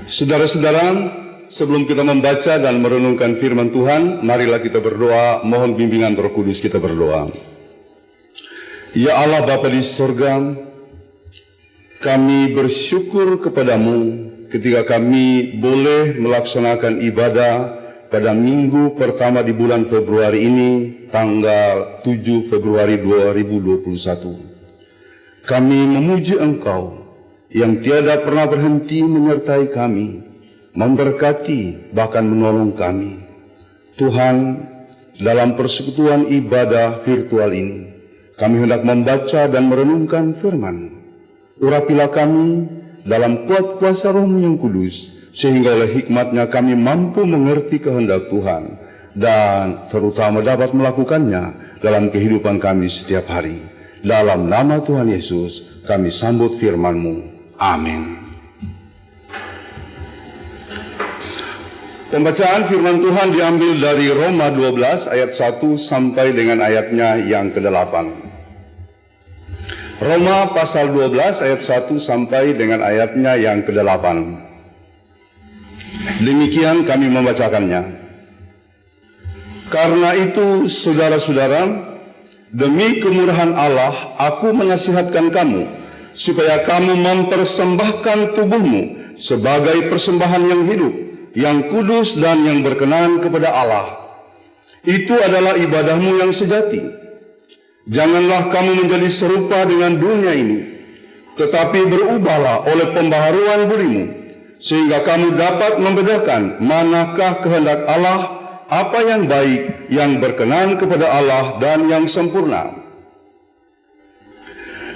Saudara-saudara, sebelum kita membaca dan merenungkan firman Tuhan, marilah kita berdoa, mohon bimbingan Roh Kudus. Kita berdoa. Ya Allah Bapa di surga, kami bersyukur kepadamu ketika kami boleh melaksanakan ibadah pada minggu pertama di bulan Februari ini, tanggal 7 Februari 2021. Kami memuji Engkau yang tiada pernah berhenti menyertai kami, memberkati, bahkan menolong kami. Tuhan, dalam persekutuan ibadah virtual ini, kami hendak membaca dan merenungkan firman. Urapilah kami dalam kuat kuasa Roh-Mu yang kudus, sehingga oleh hikmat-Nya kami mampu mengerti kehendak Tuhan, dan terutama dapat melakukannya dalam kehidupan kami setiap hari. Dalam nama Tuhan Yesus, kami sambut firman-Mu. Amin. Pembacaan firman Tuhan diambil dari Roma 12 ayat 1 sampai dengan ayatnya yang ke-8. Roma pasal 12 ayat 1 sampai dengan ayatnya yang ke-8. Demikian kami membacakannya. Karena itu, saudara-saudara, demi kemurahan Allah, aku menasihatkan kamu supaya kamu mempersembahkan tubuhmu sebagai persembahan yang hidup, yang kudus dan yang berkenan kepada Allah. Itu adalah ibadahmu yang sejati. Janganlah kamu menjadi serupa dengan dunia ini, tetapi berubahlah oleh pembaharuan budimu, sehingga kamu dapat membedakan manakah kehendak Allah, apa yang baik, yang berkenan kepada Allah dan yang sempurna.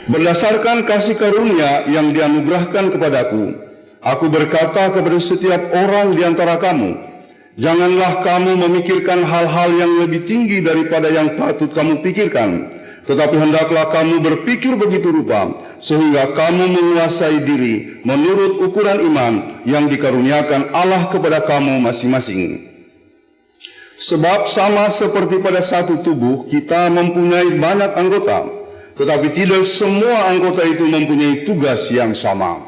Berdasarkan kasih karunia yang dianugerahkan kepadaku, aku berkata kepada setiap orang di antara kamu, janganlah kamu memikirkan hal-hal yang lebih tinggi daripada yang patut kamu pikirkan, tetapi hendaklah kamu berpikir begitu rupa, sehingga kamu menguasai diri menurut ukuran iman yang dikaruniakan Allah kepada kamu masing-masing. Sebab sama seperti pada satu tubuh, kita mempunyai banyak anggota, tetapi tidak semua anggota itu mempunyai tugas yang sama.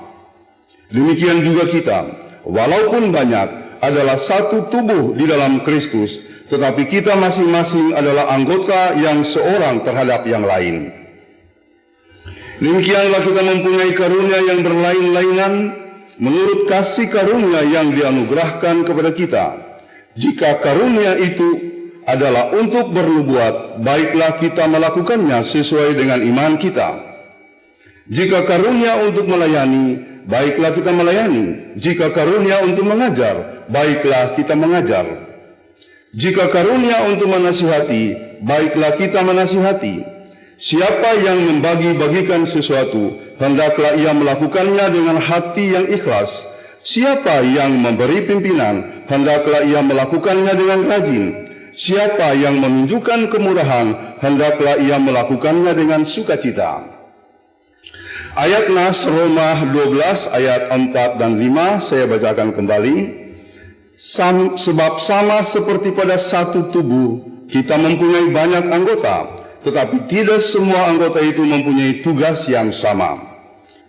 Demikian juga kita, walaupun banyak, adalah satu tubuh di dalam Kristus, tetapi kita masing-masing adalah anggota yang seorang terhadap yang lain. Demikianlah kita mempunyai karunia yang berlain-lainan menurut kasih karunia yang dianugerahkan kepada kita. Jika karunia itu adalah untuk bernubuat, baiklah kita melakukannya sesuai dengan iman kita. Jika karunia untuk melayani, baiklah kita melayani. Jika karunia untuk mengajar, baiklah kita mengajar. Jika karunia untuk menasihati, baiklah kita menasihati. Siapa yang membagi-bagikan sesuatu, hendaklah ia melakukannya dengan hati yang ikhlas. Siapa yang memberi pimpinan, hendaklah ia melakukannya dengan rajin. Siapa yang menunjukkan kemurahan, hendaklah ia melakukannya dengan sukacita. Ayat Nas Roma 12 ayat 4 dan 5 saya bacakan kembali. Sebab sama seperti pada satu tubuh, kita mempunyai banyak anggota, tetapi tidak semua anggota itu mempunyai tugas yang sama.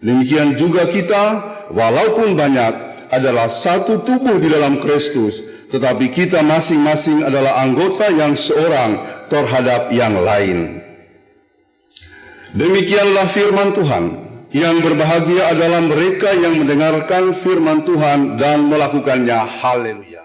Demikian juga kita, walaupun banyak, adalah satu tubuh di dalam Kristus, tetapi kita masing-masing adalah anggota yang seorang terhadap yang lain. Demikianlah firman Tuhan. Yang berbahagia adalah mereka yang mendengarkan firman Tuhan dan melakukannya. Haleluya.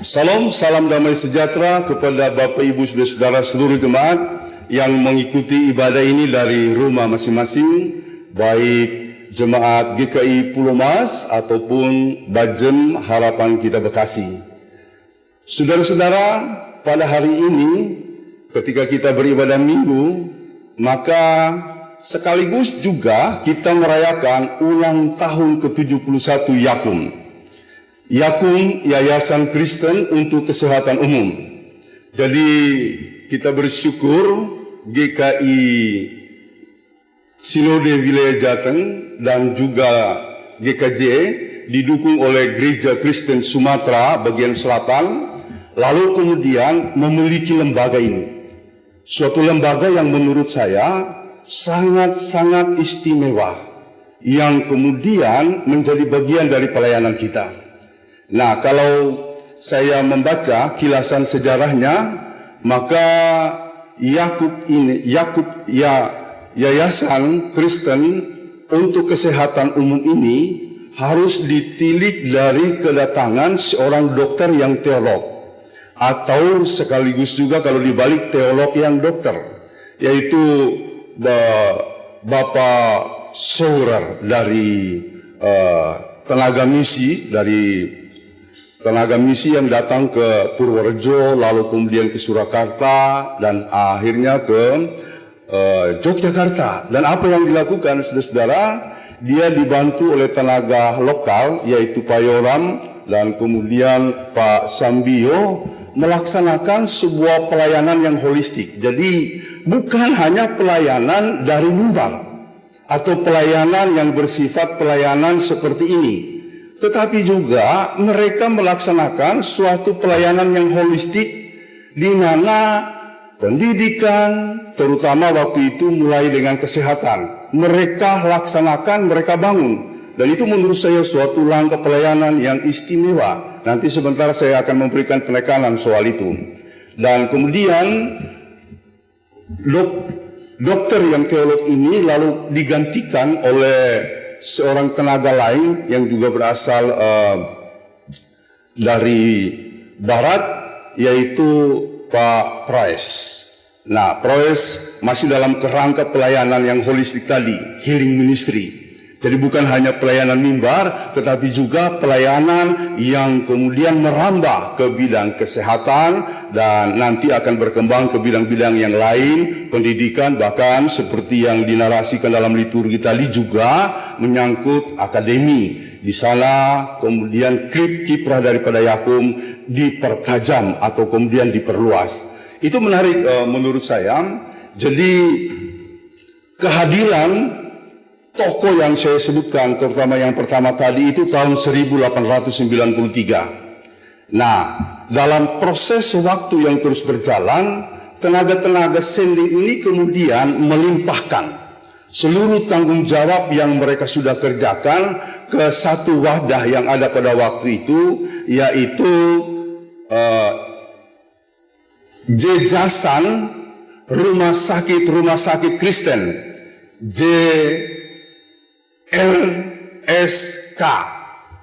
Salam, salam damai sejahtera kepada Bapak Ibu Saudara-saudara seluruh jemaat yang mengikuti ibadah ini dari rumah masing-masing, baik jemaat GKI Pulau Mas ataupun Bajem Harapan Kita Bekasi. Saudara-saudara, pada hari ini ketika kita beribadah minggu, maka sekaligus juga kita merayakan ulang tahun ke-71 Yakum. Yakum, Yayasan Kristen untuk Kesehatan Umum. Jadi kita bersyukur GKI Sinode Wilayah Jateng dan juga GKJ didukung oleh Gereja Kristen Sumatera bagian selatan, lalu kemudian memiliki lembaga ini. Suatu lembaga yang menurut saya sangat-sangat istimewa, yang kemudian menjadi bagian dari pelayanan kita. Nah, kalau saya membaca kilasan sejarahnya, maka Yayasan Kristen untuk Kesehatan Umum ini harus ditilik dari kedatangan seorang dokter yang teolog, atau sekaligus juga kalau dibalik teolog yang dokter, yaitu Bapak Saurer dari tenaga misi yang datang ke Purworejo, lalu kemudian ke Surakarta, dan akhirnya ke Yogyakarta. Dan apa yang dilakukan, saudara-saudara, dia dibantu oleh tenaga lokal, yaitu Pak Yoram dan kemudian Pak Sambio, melaksanakan sebuah pelayanan yang holistik. Jadi bukan hanya pelayanan dari mimbar atau pelayanan yang bersifat pelayanan seperti ini, tetapi juga mereka melaksanakan suatu pelayanan yang holistik di mana pendidikan, terutama waktu itu mulai dengan kesehatan, mereka laksanakan, mereka bangun. Dan itu menurut saya suatu langkah pelayanan yang istimewa. Nanti sebentar saya akan memberikan penekanan soal itu. Dan kemudian dokter yang teolog ini lalu digantikan oleh seorang tenaga lain yang juga berasal dari barat, yaitu Pak Price. Nah, Price masih dalam kerangka pelayanan yang holistik tadi, healing ministry. Jadi bukan hanya pelayanan mimbar, tetapi juga pelayanan yang kemudian merambah ke bidang kesehatan dan nanti akan berkembang ke bidang-bidang yang lain, pendidikan, bahkan seperti yang dinarasikan dalam liturgi tadi juga menyangkut akademi. Di sana kemudian kiprah daripada Yakum dipertajam atau kemudian diperluas. Itu menarik menurut saya. Jadi kehadiran tokoh yang saya sebutkan, terutama yang pertama tadi itu tahun 1893. Nah, dalam proses waktu yang terus berjalan, tenaga-tenaga sendiri ini kemudian melimpahkan seluruh tanggung jawab yang mereka sudah kerjakan ke satu wadah yang ada pada waktu itu, yaitu Yayasan Rumah Sakit Kristen, LSK.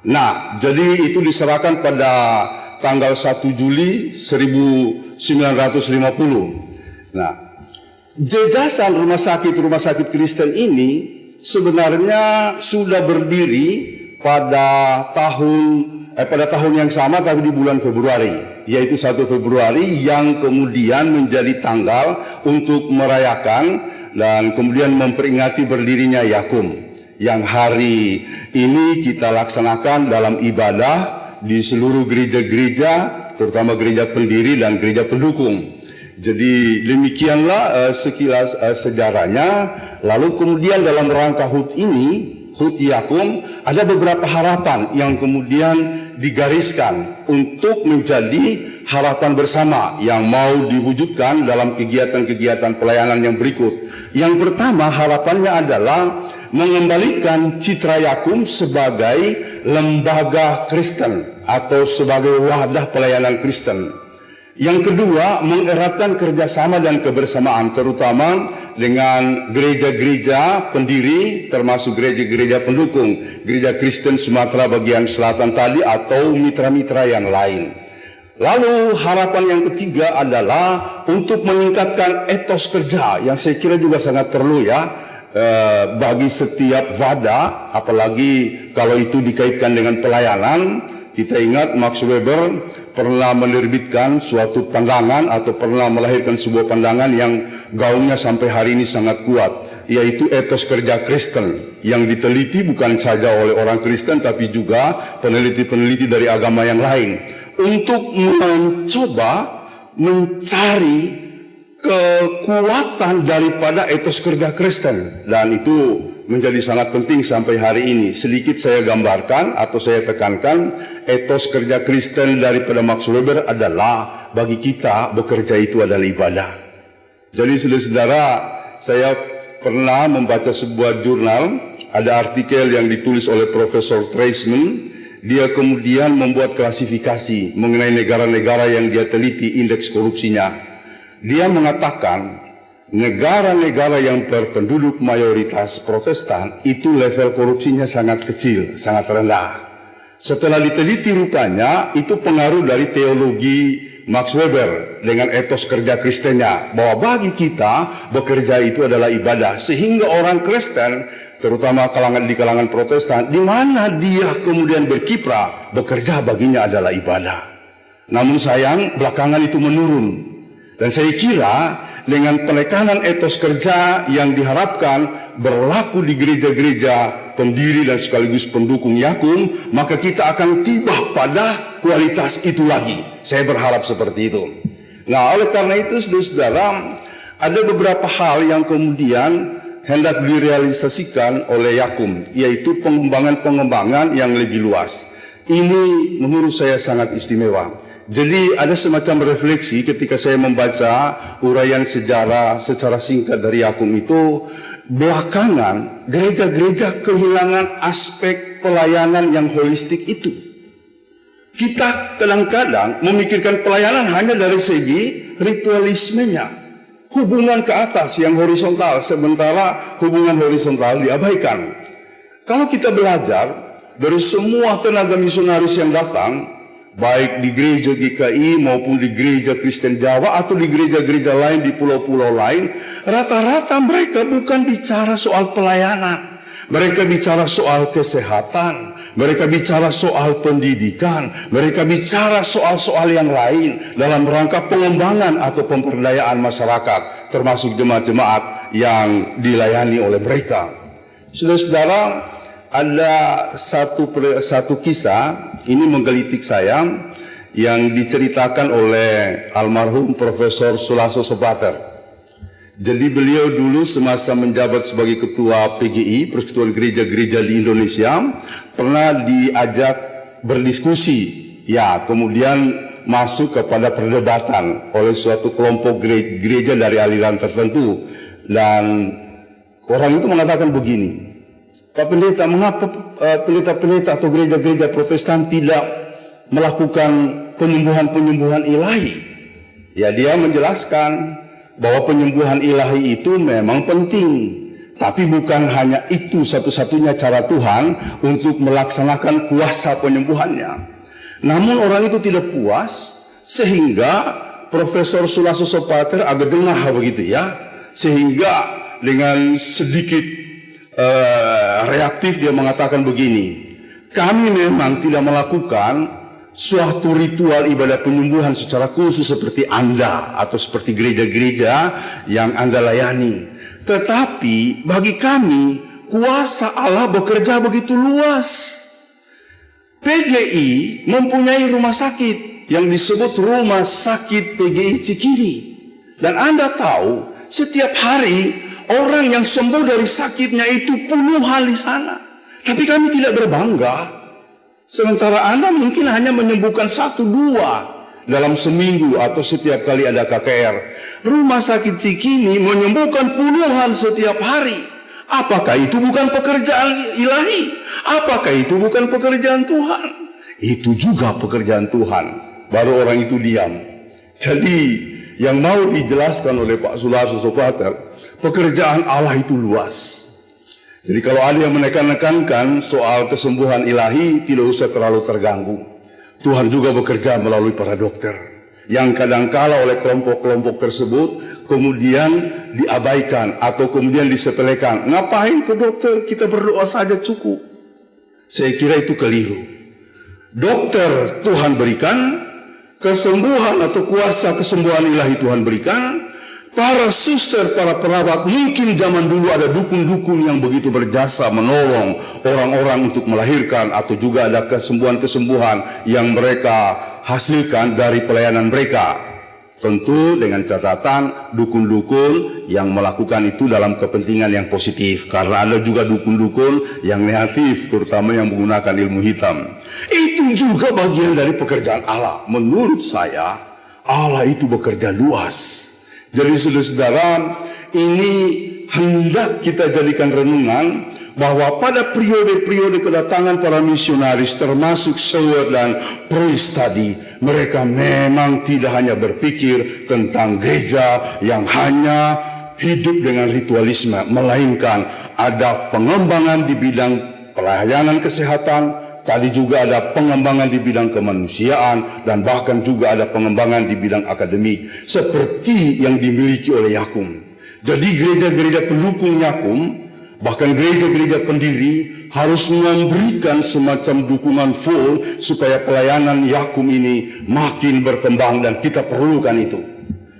Nah, jadi itu diserahkan pada tanggal 1 Juli 1950. Nah, Yayasan Rumah Sakit Kristen ini sebenarnya sudah berdiri pada tahun yang sama, tapi di bulan Februari, yaitu 1 Februari yang kemudian menjadi tanggal untuk merayakan dan kemudian memperingati berdirinya Yakum, yang hari ini kita laksanakan dalam ibadah di seluruh gereja-gereja, terutama gereja pendiri dan gereja pendukung. Jadi demikianlah sekilas sejarahnya. Lalu kemudian dalam rangka HUT ini, HUT Yakum, ada beberapa harapan yang kemudian digariskan untuk menjadi harapan bersama yang mau diwujudkan dalam kegiatan-kegiatan pelayanan yang berikut. Yang pertama, harapannya adalah mengembalikan citra Yakum sebagai lembaga Kristen atau sebagai wadah pelayanan Kristen. Yang kedua, mengeratkan kerjasama dan kebersamaan, terutama dengan gereja-gereja pendiri, termasuk gereja-gereja pendukung, Gereja Kristen Sumatera bagian selatan tadi atau mitra-mitra yang lain. Lalu harapan yang ketiga adalah untuk meningkatkan etos kerja, yang saya kira juga sangat perlu ya, bagi setiap wadah, apalagi kalau itu dikaitkan dengan pelayanan. Kita ingat Max Weber pernah menerbitkan suatu pandangan atau pernah melahirkan sebuah pandangan yang gaungnya sampai hari ini sangat kuat, yaitu etos kerja Kristen yang diteliti bukan saja oleh orang Kristen tapi juga peneliti-peneliti dari agama yang lain untuk mencoba mencari kekuatan daripada etos kerja Kristen, dan itu menjadi sangat penting sampai hari ini. Sedikit saya gambarkan atau saya tekankan, etos kerja Kristen daripada Max Weber adalah bagi kita bekerja itu adalah ibadah. Jadi saudara-saudara, saya pernah membaca sebuah jurnal, ada artikel yang ditulis oleh Profesor Treisman. Dia kemudian membuat klasifikasi mengenai negara-negara yang dia teliti indeks korupsinya. Dia mengatakan negara-negara yang berpenduduk mayoritas Protestan itu level korupsinya sangat kecil, sangat rendah. Setelah diteliti rupanya itu pengaruh dari teologi Max Weber dengan etos kerja Kristennya, bahwa bagi kita bekerja itu adalah ibadah, sehingga orang Kristen terutama di kalangan Protestan, di mana dia kemudian berkiprah, bekerja baginya adalah ibadah. Namun sayang belakangan itu menurun, dan saya kira dengan penekanan etos kerja yang diharapkan berlaku di gereja-gereja pendiri dan sekaligus pendukung Yakum, maka kita akan tiba pada kualitas itu lagi. Saya berharap seperti itu. Nah, oleh karena itu saudara-saudara, ada beberapa hal yang kemudian hendak direalisasikan oleh Yakum, yaitu pengembangan-pengembangan yang lebih luas. Ini menurut saya sangat istimewa. Jadi ada semacam refleksi ketika saya membaca uraian sejarah secara singkat dari Yakum itu, belakangan gereja-gereja kehilangan aspek pelayanan yang holistik itu. Kita kadang-kadang memikirkan pelayanan hanya dari segi ritualismenya, hubungan ke atas yang horizontal, sementara hubungan horizontal diabaikan. Kalau kita belajar dari semua tenaga misionaris yang datang, baik di gereja GKI maupun di gereja Kristen Jawa atau di gereja-gereja lain di pulau-pulau lain, rata-rata mereka bukan bicara soal pelayanan, mereka bicara soal kesehatan, mereka bicara soal pendidikan, mereka bicara soal-soal yang lain dalam rangka pengembangan atau pemberdayaan masyarakat, termasuk jemaat-jemaat yang dilayani oleh mereka. Saudara-saudara, ada satu kisah, ini menggelitik saya, yang diceritakan oleh almarhum Profesor Sulaso Sopater. Jadi beliau dulu semasa menjabat sebagai ketua PGI, Persekutuan Gereja-Gereja di Indonesia, pernah diajak berdiskusi, ya kemudian masuk kepada perdebatan oleh suatu kelompok gereja dari aliran tertentu, dan orang itu mengatakan begini, Pak Pendeta, mengapa pendeta-pendeta atau gereja-gereja Protestan tidak melakukan penyembuhan-penyembuhan ilahi? Ya, dia menjelaskan bahwa penyembuhan ilahi itu memang penting, tapi bukan hanya itu satu-satunya cara Tuhan untuk melaksanakan kuasa penyembuhannya. Namun orang itu tidak puas, sehingga Profesor Sulaso Sopater agak dengah begitu ya, sehingga dengan sedikit reaktif dia mengatakan begini, kami memang tidak melakukan suatu ritual ibadah penyembuhan secara khusus seperti Anda atau seperti gereja-gereja yang Anda layani. Tetapi bagi kami kuasa Allah bekerja begitu luas. PGI mempunyai rumah sakit yang disebut Rumah Sakit PGI Cikini. Dan Anda tahu setiap hari orang yang sembuh dari sakitnya itu puluhan di sana. Tapi kami tidak berbangga. Sementara Anda mungkin hanya menyembuhkan 1-2 dalam seminggu atau setiap kali ada KKR. Rumah Sakit Cikini menyembuhkan puluhan setiap hari. Apakah itu bukan pekerjaan ilahi? Apakah itu bukan pekerjaan Tuhan? Itu juga pekerjaan Tuhan. Baru orang itu diam. Jadi yang mau dijelaskan oleh Pak Sulaso Sopater, pekerjaan Allah itu luas. Jadi kalau ada yang menekan-nekankan soal kesembuhan ilahi, tidak usah terlalu terganggu. Tuhan juga bekerja melalui para dokter, yang kadangkala oleh kelompok-kelompok tersebut kemudian diabaikan atau kemudian disepelekan. Ngapain ke dokter? Kita berdoa saja cukup. Saya kira itu keliru. Dokter Tuhan berikan, kesembuhan atau kuasa kesembuhan ilahi Tuhan berikan. Para suster, para perawat, mungkin zaman dulu ada dukun-dukun yang begitu berjasa menolong orang-orang untuk melahirkan, atau juga ada kesembuhan-kesembuhan yang mereka hasilkan dari pelayanan mereka. Tentu dengan catatan dukun-dukun yang melakukan itu dalam kepentingan yang positif. Karena ada juga dukun-dukun yang negatif, terutama yang menggunakan ilmu hitam. Itu juga bagian dari pekerjaan Allah. Menurut saya, Allah itu bekerja luas. Jadi saudara-saudara, ini hendak kita jadikan renungan bahwa pada periode-periode kedatangan para misionaris termasuk Seward dan Preuss tadi, mereka memang tidak hanya berpikir tentang gereja yang hanya hidup dengan ritualisme, melainkan ada pengembangan di bidang pelayanan kesehatan, tadi juga ada pengembangan di bidang kemanusiaan, dan bahkan juga ada pengembangan di bidang akademik seperti yang dimiliki oleh Yakum. Jadi gereja-gereja pendukung Yakum, bahkan gereja-gereja pendiri harus memberikan semacam dukungan full supaya pelayanan Yakum ini makin berkembang, dan kita perlukan itu.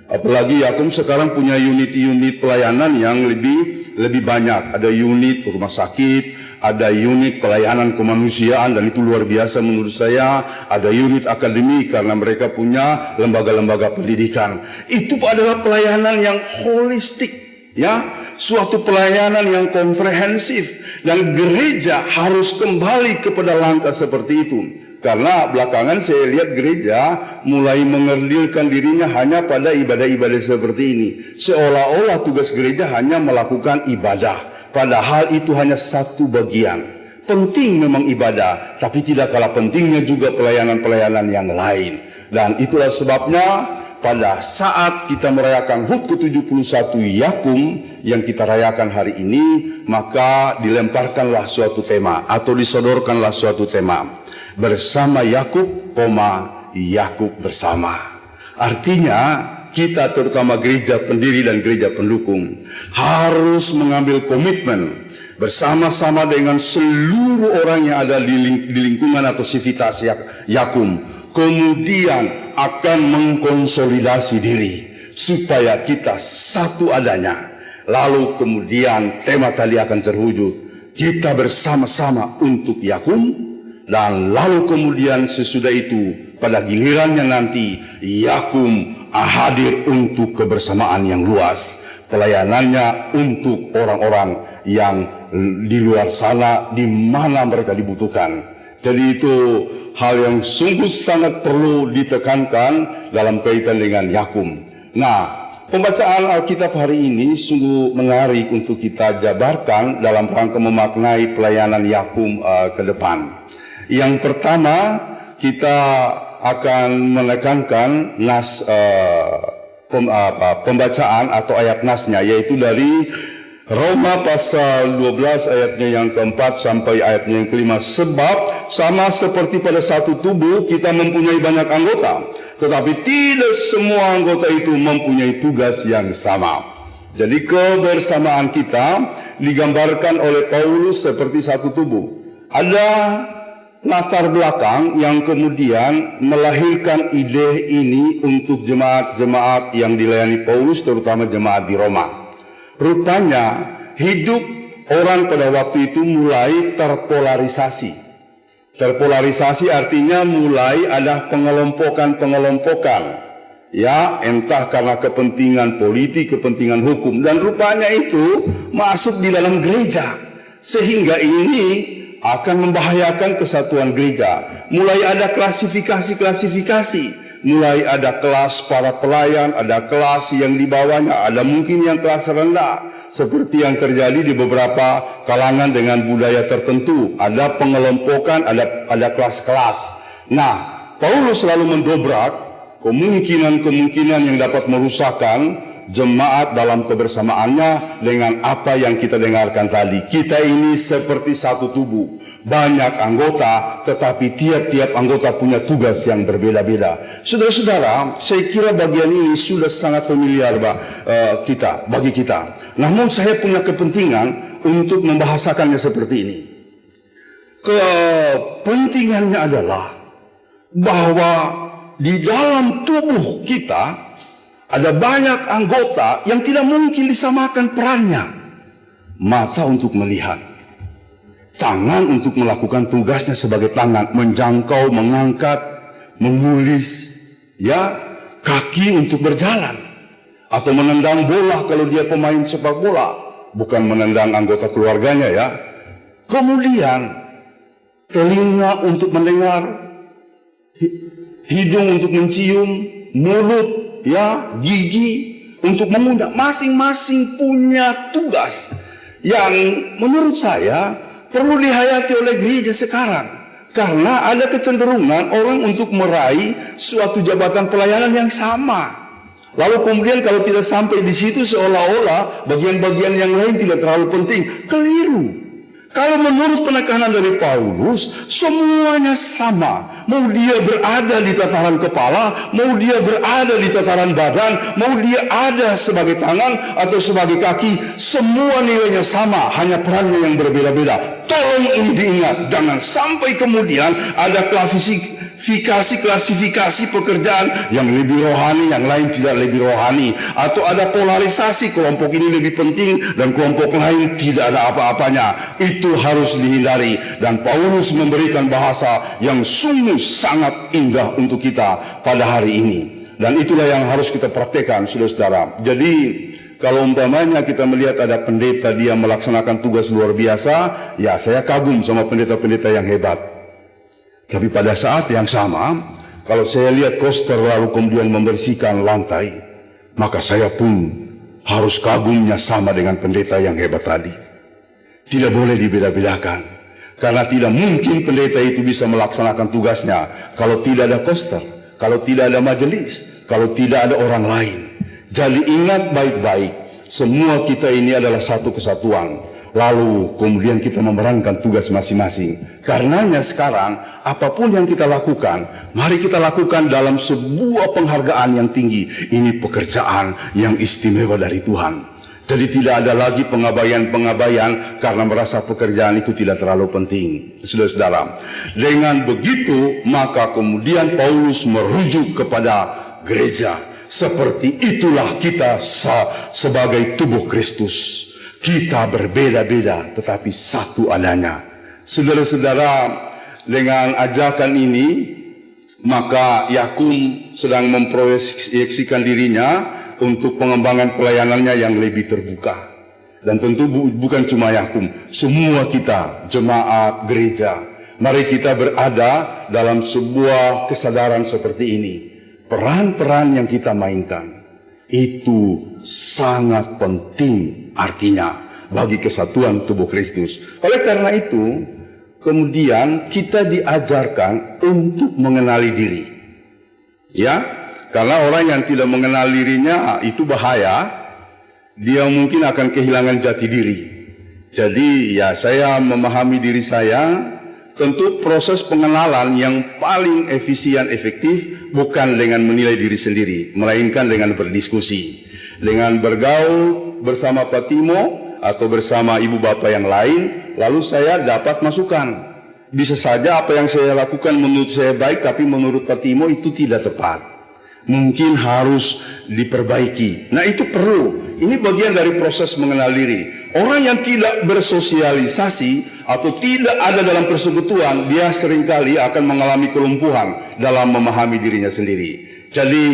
Apalagi Yakum sekarang punya unit-unit pelayanan yang lebih banyak. Ada unit rumah sakit, ada unit pelayanan kemanusiaan, dan itu luar biasa menurut saya. Ada unit akademik karena mereka punya lembaga-lembaga pendidikan. Itu adalah pelayanan yang holistik, ya, suatu pelayanan yang komprehensif, dan gereja harus kembali kepada langkah seperti itu. Karena belakangan saya lihat gereja mulai mengerdilkan dirinya hanya pada ibadah-ibadah seperti ini. Seolah-olah tugas gereja hanya melakukan ibadah, padahal itu hanya satu bagian. Penting memang ibadah, tapi tidak kalah pentingnya juga pelayanan-pelayanan yang lain. Dan itulah sebabnya pada saat kita merayakan HUT ke-71 Yakum yang kita rayakan hari ini, maka dilemparkanlah suatu tema atau disodorkanlah suatu tema. Bersama Yakub, Yakub bersama. Artinya kita terutama gereja pendiri dan gereja pendukung harus mengambil komitmen bersama-sama dengan seluruh orang yang ada di lingkungan atau sivitas Yakum. Kemudian akan mengkonsolidasi diri supaya kita satu adanya. Lalu kemudian tema tadi akan terwujud. Kita bersama-sama untuk Yakum, dan lalu kemudian sesudah itu pada gilirannya nanti Yakum hadir untuk kebersamaan yang luas. Pelayanannya untuk orang-orang yang di luar sana di mana mereka dibutuhkan. Jadi itu hal yang sungguh sangat perlu ditekankan dalam kaitan dengan Yakum. Nah, pembacaan Alkitab hari ini sungguh menarik untuk kita jabarkan dalam rangka memaknai pelayanan Yakum ke depan. Yang pertama, kita akan menekankan pembacaan atau ayat nasnya, yaitu dari Roma pasal 12 ayatnya yang keempat sampai ayatnya yang kelima. Sebab sama seperti pada satu tubuh kita mempunyai banyak anggota, tetapi tidak semua anggota itu mempunyai tugas yang sama. Jadi kebersamaan kita digambarkan oleh Paulus seperti satu tubuh. Ada latar belakang yang kemudian melahirkan ide ini untuk jemaat-jemaat yang dilayani Paulus, terutama jemaat di Roma. Rupanya hidup orang pada waktu itu mulai terpolarisasi. Terpolarisasi artinya mulai ada pengelompokan. Ya, entah karena kepentingan politik, kepentingan hukum, dan rupanya itu masuk di dalam gereja. Sehingga ini akan membahayakan kesatuan gereja. Mulai ada klasifikasi, mulai ada kelas para pelayan, ada kelas yang di bawahnya, ada mungkin yang kelas rendah, seperti yang terjadi di beberapa kalangan dengan budaya tertentu. Ada pengelompokan, ada kelas-kelas. Nah, Paulus selalu mendobrak kemungkinan-kemungkinan yang dapat merusakkan jemaat dalam kebersamaannya dengan apa yang kita dengarkan tadi. Kita ini seperti satu tubuh, banyak anggota, tetapi tiap-tiap anggota punya tugas yang berbeda-beda. Saudara-saudara, saya kira bagian ini sudah sangat familiar bagi kita. Namun saya punya kepentingan untuk membahasakannya seperti ini. Kepentingannya adalah bahwa di dalam tubuh kita ada banyak anggota yang tidak mungkin disamakan perannya. Mata untuk melihat, tangan untuk melakukan tugasnya sebagai tangan, menjangkau, mengangkat, menulis, ya. kaki untuk berjalan, atau menendang bola kalau dia pemain sepak bola, bukan menendang anggota keluarganya ya. Kemudian telinga untuk mendengar, hidung untuk mencium, mulut ya, gigi untuk mengunyah. Masing-masing punya tugas yang menurut saya perlu dihayati oleh gereja sekarang. Karena ada kecenderungan orang untuk meraih suatu jabatan pelayanan yang sama. Lalu kemudian kalau tidak sampai di situ seolah-olah bagian-bagian yang lain tidak terlalu penting. Keliru. Kalau menurut penekanan dari Paulus, semuanya sama. Mau dia berada di tataran kepala, mau dia berada di tataran badan, mau dia ada sebagai tangan atau sebagai kaki, semua nilainya sama, hanya perannya yang berbeda-beda. Tolong ini diingat, jangan sampai kemudian ada klasifikasi pekerjaan yang lebih rohani, yang lain tidak lebih rohani, atau ada polarisasi, kelompok ini lebih penting dan kelompok lain tidak ada apa-apanya. Itu harus dihindari, dan Paulus memberikan bahasa yang sungguh sangat indah untuk kita pada hari ini, dan itulah yang harus kita praktekkan, saudara-saudara. Jadi kalau umpamanya kita melihat ada pendeta dia melaksanakan tugas luar biasa, ya saya kagum sama pendeta-pendeta yang hebat. Tapi pada saat yang sama, kalau saya lihat koster lalu kemudian membersihkan lantai, maka saya pun harus kagumnya sama dengan pendeta yang hebat tadi. Tidak boleh dibeda-bedakan, karena tidak mungkin pendeta itu bisa melaksanakan tugasnya kalau tidak ada koster, kalau tidak ada majelis, kalau tidak ada orang lain. Jadi ingat baik-baik, semua kita ini adalah satu kesatuan. Lalu kemudian kita memerankan tugas masing-masing. Karenanya sekarang apapun yang kita lakukan, mari kita lakukan dalam sebuah penghargaan yang tinggi. Ini pekerjaan yang istimewa dari Tuhan. Jadi tidak ada lagi pengabaian-pengabaian karena merasa pekerjaan itu tidak terlalu penting. Saudara-saudara, dengan begitu maka kemudian Paulus merujuk kepada gereja. Seperti itulah kita sebagai tubuh Kristus. Kita berbeda-beda tetapi satu adanya. Saudara-saudara, dengan ajakan ini maka Yakub sedang memproyeksikan dirinya untuk pengembangan pelayanannya yang lebih terbuka. Dan tentu bukan cuma Yakub, semua kita jemaat gereja, mari kita berada dalam sebuah kesadaran seperti ini. Peran-peran yang kita mainkan itu sangat penting artinya bagi kesatuan tubuh Kristus. Oleh karena itu, kemudian kita diajarkan untuk mengenali diri. Ya, karena orang yang tidak mengenal dirinya itu bahaya. Dia mungkin akan kehilangan jati diri. Jadi ya saya memahami diri saya. Tentu proses pengenalan yang paling efisien efektif bukan dengan menilai diri sendiri, melainkan dengan berdiskusi, dengan bergaul bersama Pak Timo atau bersama ibu bapak yang lain, lalu saya dapat masukan. Bisa saja apa yang saya lakukan menurut saya baik, tapi menurut Pak Timo itu tidak tepat. Mungkin harus diperbaiki. Nah itu perlu. Ini bagian dari proses mengenal diri. Orang yang tidak bersosialisasi atau tidak ada dalam persekutuan, dia seringkali akan mengalami kelumpuhan dalam memahami dirinya sendiri. Jadi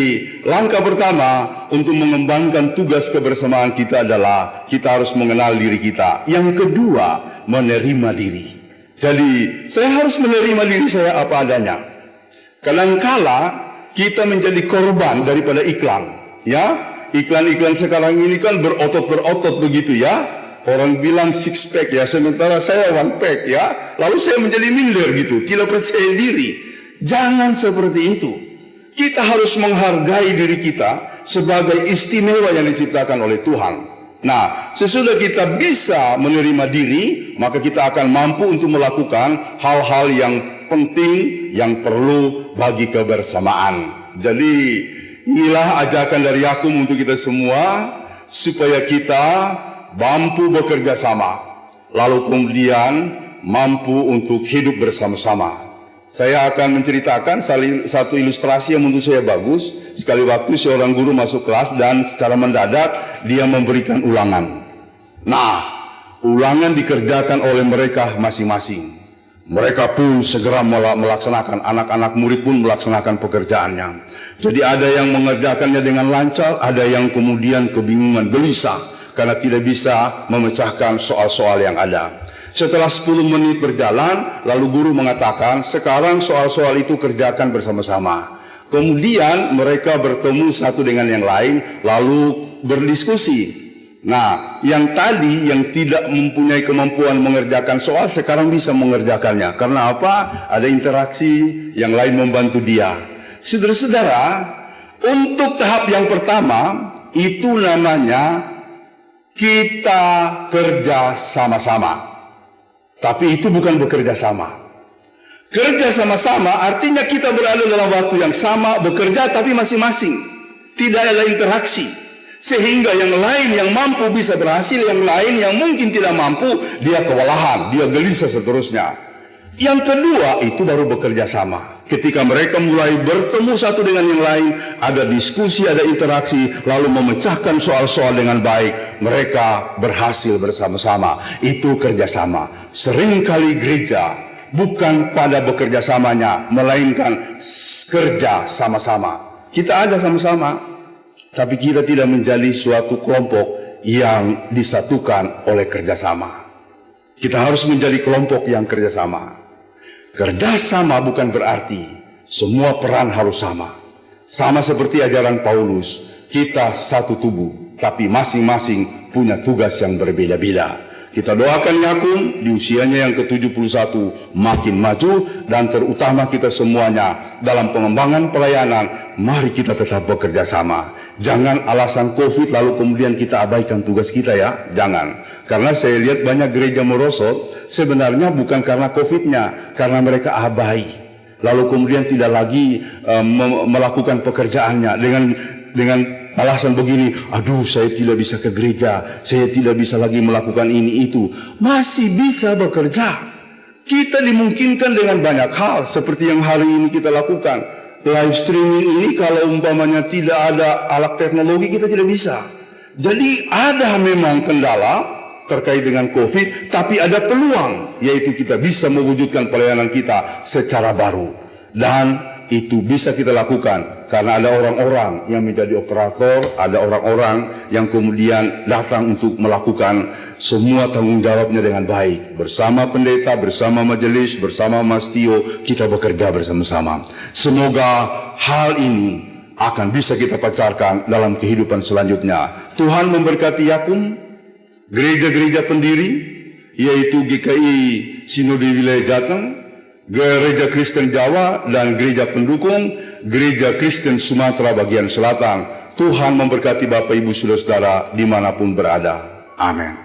langkah pertama untuk mengembangkan tugas kebersamaan kita adalah kita harus mengenal diri kita. Yang kedua, menerima diri. Jadi saya harus menerima diri saya apa adanya. Kadangkala kita menjadi korban daripada iklan, ya. Iklan-iklan sekarang ini kan berotot-berotot begitu ya. Orang bilang six pack ya, sementara saya one pack ya. Lalu saya menjadi minder gitu, tidak percaya diri. Jangan seperti itu. Kita harus menghargai diri kita sebagai istimewa yang diciptakan oleh Tuhan. Nah, sesudah kita bisa menerima diri, maka kita akan mampu untuk melakukan hal-hal yang penting yang perlu bagi kebersamaan. Jadi inilah ajakan dari Yakub untuk kita semua, supaya kita mampu bekerja sama, lalu kemudian mampu untuk hidup bersama-sama. Saya akan menceritakan satu ilustrasi yang menurut saya bagus. Sekali waktu seorang guru masuk kelas dan secara mendadak dia memberikan ulangan. Nah, ulangan dikerjakan oleh mereka masing-masing. Mereka pun segera melaksanakan, anak-anak murid pun melaksanakan pekerjaannya. Jadi ada yang mengerjakannya dengan lancar, ada yang kemudian kebingungan, gelisah, karena tidak bisa memecahkan soal-soal yang ada. Setelah 10 menit berjalan, lalu guru mengatakan, sekarang soal-soal itu kerjakan bersama-sama. Kemudian mereka bertemu satu dengan yang lain, lalu berdiskusi. Nah, yang tadi yang tidak mempunyai kemampuan mengerjakan soal sekarang bisa mengerjakannya. Karena apa? Ada interaksi, yang lain membantu dia. Saudara-saudara, untuk tahap yang pertama itu namanya kita kerja sama-sama. Tapi itu bukan bekerja sama. Kerja sama-sama artinya kita berada dalam waktu yang sama, bekerja tapi masing-masing. Tidak ada interaksi. Sehingga yang lain yang mampu bisa berhasil, yang lain yang mungkin tidak mampu, dia kewalahan, dia gelisah seterusnya. Yang kedua, itu baru bekerja sama. Ketika mereka mulai bertemu satu dengan yang lain, ada diskusi, ada interaksi, lalu memecahkan soal-soal dengan baik, mereka berhasil bersama-sama. Itu kerjasama. Seringkali gereja bukan pada bekerja samanya, melainkan kerja sama-sama. Kita ada sama-sama, tapi kita tidak menjadi suatu kelompok yang disatukan oleh kerjasama. Kita harus menjadi kelompok yang kerjasama. Kerjasama bukan berarti semua peran harus sama. Sama seperti ajaran Paulus, kita satu tubuh, tapi masing-masing punya tugas yang berbeda-beda. Kita doakan Yakub di usianya yang ke-71 makin maju, dan terutama kita semuanya dalam pengembangan pelayanan, mari kita tetap bekerja sama. Jangan alasan COVID lalu kemudian kita abaikan tugas kita ya, jangan. Karena saya lihat banyak gereja merosot sebenarnya bukan karena COVID-nya, karena mereka abai. Lalu kemudian tidak lagi melakukan pekerjaannya dengan alasan begini, aduh saya tidak bisa ke gereja, saya tidak bisa lagi melakukan ini itu. Masih bisa bekerja. Kita dimungkinkan dengan banyak hal seperti yang hari ini kita lakukan. Live streaming ini kalau umpamanya tidak ada alat teknologi kita tidak bisa. Jadi ada memang kendala terkait dengan COVID, tapi ada peluang, yaitu kita bisa mewujudkan pelayanan kita secara baru. Dan itu bisa kita lakukan karena ada orang-orang yang menjadi operator, ada orang-orang yang kemudian datang untuk melakukan semua tanggung jawabnya dengan baik. Bersama pendeta, bersama majelis, bersama Mas Tio, kita bekerja bersama-sama. Semoga hal ini akan bisa kita pacarkan dalam kehidupan selanjutnya. Tuhan memberkati Yakum, gereja-gereja pendiri, yaitu GKI Sinode Wilayah Jateng, Gereja Kristen Jawa, dan gereja pendukung Gereja Kristen Sumatera bagian selatan. Tuhan memberkati Bapak Ibu Saudara-saudara dimanapun berada. Amin.